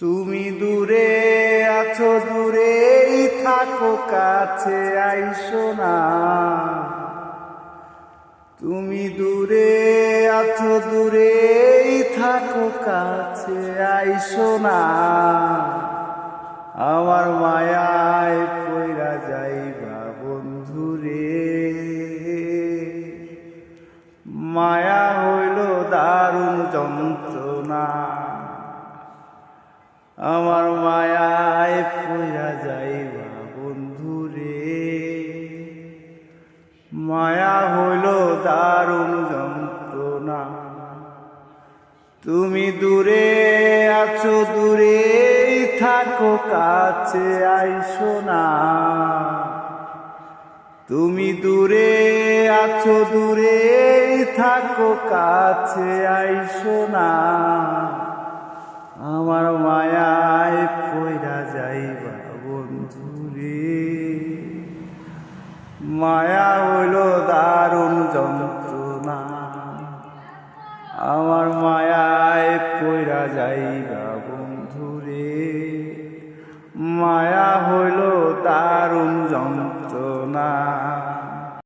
তুমি দূরে আছো, দূরেই থাকো, কাছে আইসো না। তুমি দূরে আছো, দূরেই থাকো, কাছে আইসো না। আমার মায়ায় পইরা যাইবা বন্ধুরে। মায়া হইল দারুণ যন্ত্রণা, আমার মায়ায় পইরা যাইবা বন্ধুরে। মায়া হইল দারুণ যন্ত্রণা। তুমি দূরে আছো, দূরেই থাকো, কাছে আইসো না। তুমি দূরে আছো, দূরেই থাকো, কাছে আইসো না। আমার মায়ায় পইরা যাইবা বন্ধুরে। মায়া হইল দারুণ যন্ত্রণা, আমার মায়ায় পইরা যাইবা